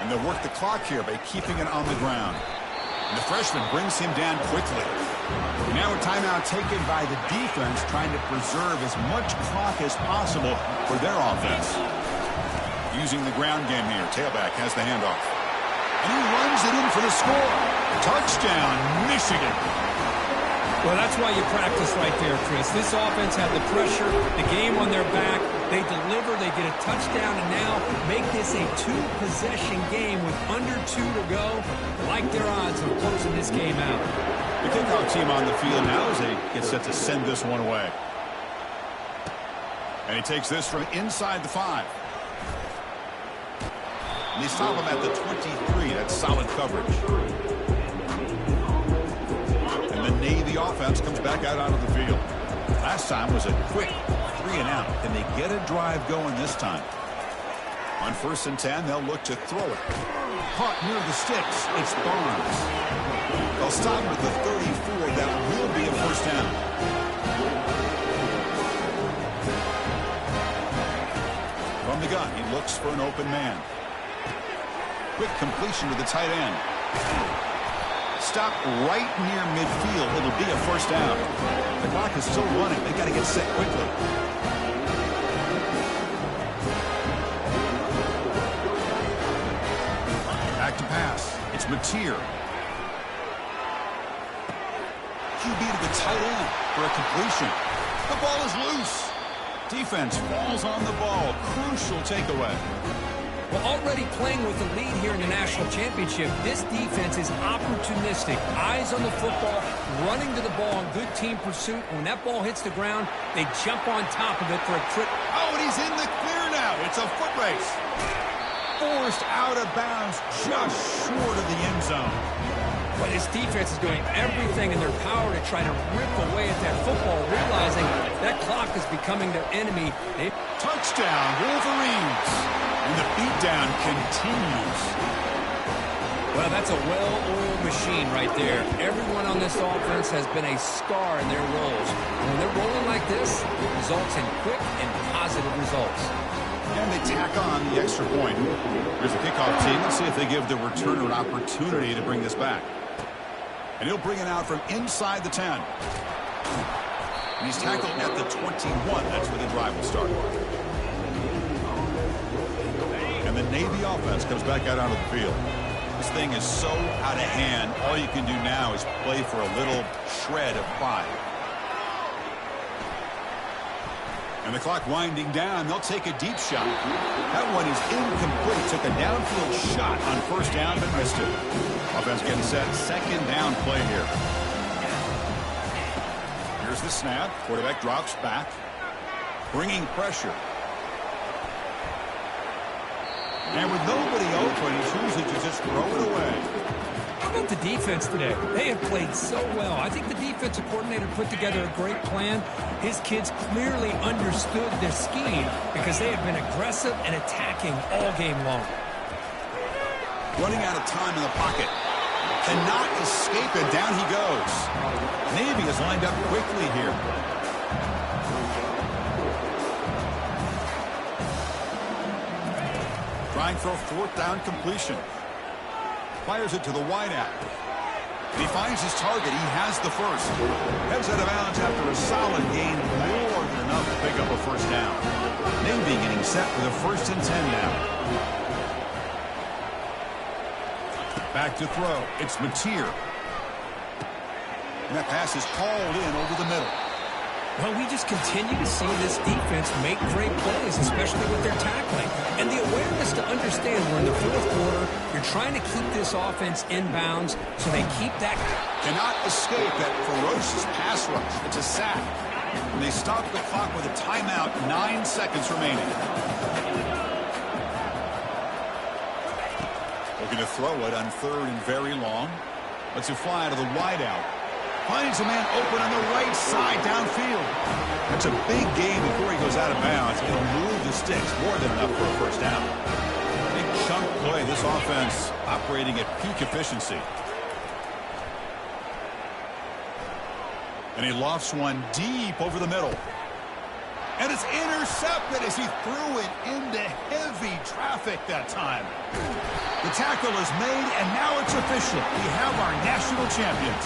And they'll work the clock here by keeping it on the ground. And the freshman brings him down quickly. Now a timeout taken by the defense, trying to preserve as much clock as possible for their offense. Using the ground game here. Tailback has the handoff. And he runs it in for the score. Touchdown, Michigan. Well, that's why you practice right there, Chris. This offense had the pressure, the game on their back. They deliver, they get a touchdown, and now make this a two-possession game with under 2 to go. Like their odds of closing this game out. The kickoff team on the field now as they get set to send this one away. And he takes this from inside the 5. And they stop him at the 23. That's solid coverage. And the Navy offense comes back out onto the field. Last time was a quick 3 and out. Can they get a drive going this time? On 1st and 10, they'll look to throw it. Caught near the sticks. It's Barnes. They'll stop him at the 34. That will be a 1st down. From the gun, he looks for an open man. Quick completion to the tight end. Stop right near midfield. It'll be a 1st down. The clock is still running. They got to get set quickly. Back to pass. It's Mateer. QB to the tight end for a completion. The ball is loose. Defense falls on the ball. Crucial takeaway. Well, already playing with the lead here in the national championship, this defense is opportunistic. Eyes on the football, running to the ball in good team pursuit. When that ball hits the ground, they jump on top of it for a trip. Oh, and he's in the clear now. It's a foot race. Forced out of bounds just short of the end zone. But his defense is doing everything in their power to try to rip away at that football, realizing that clock is becoming their enemy. Touchdown, Wolverines. And the beatdown continues. Well, that's a well-oiled machine right there. Everyone on this offense has been a star in their roles. And when they're rolling like this, it results in quick and positive results. And they tack on the extra point. Here's the kickoff team. Let's see if they give the returner an opportunity to bring this back. And he'll bring it out from inside the 10. And he's tackled at the 21. That's where the drive will start. And the Navy offense comes back out onto the field. This thing is so out of hand. All you can do now is play for a little shred of pride. And the clock winding down. They'll take a deep shot. That one is incomplete. Took a downfield shot on 1st down, but missed it. Offense getting set. 2nd down play here. Here's the snap. Quarterback drops back. Bringing pressure. And with nobody open, he chooses to just throw it away. How about the defense today? They have played so well. I think the defensive coordinator put together a great plan. His kids clearly understood their scheme because they have been aggressive and attacking all game long. Running out of time in the pocket. Cannot escape it. Down he goes. Navy is lined up quickly here. Trying for a 4th down completion. Fires it to the wideout. And he finds his target. He has the 1st. Heads out of bounds after a solid gain. More than enough to pick up a 1st down. Navy getting set for the 1st and 10 now. Back to throw. It's Mateer. And that pass is called in over the middle. Well, we just continue to see this defense make great plays, especially with their tackling. And the awareness to understand we're in the 4th quarter, you're trying to keep this offense in bounds so they keep that. Cannot escape that ferocious pass rush. It's a sack. And they stop the clock with a timeout, 9 seconds remaining. Looking to throw it on 3rd and very long. Lets it fly to the wideout. Finds a man open on the right side downfield. That's a big gain before he goes out of bounds. It'll move the sticks. More than enough for a 1st down. Big chunk play. This offense operating at peak efficiency. And he lofts one deep over the middle. And it's intercepted as he threw it into heavy traffic that time. The tackle is made, and now it's official. We have our national champions.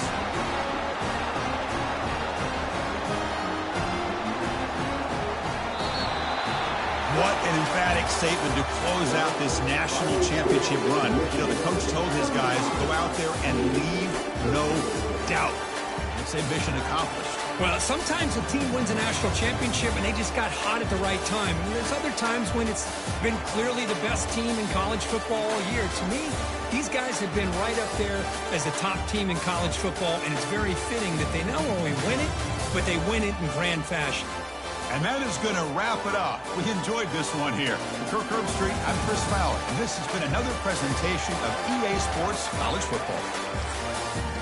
What an emphatic statement to close out this national championship run. You know, the coach told his guys, go out there and leave no doubt. It's a mission accomplished. Well, sometimes a team wins a national championship and they just got hot at the right time. And there's other times when it's been clearly the best team in college football all year. To me, these guys have been right up there as the top team in college football, and it's very fitting that they not only win it, but they win it in grand fashion. And that is going to wrap it up. We enjoyed this one here. For Kirk Herbstreit, I'm Chris Fowler, and this has been another presentation of EA Sports College Football.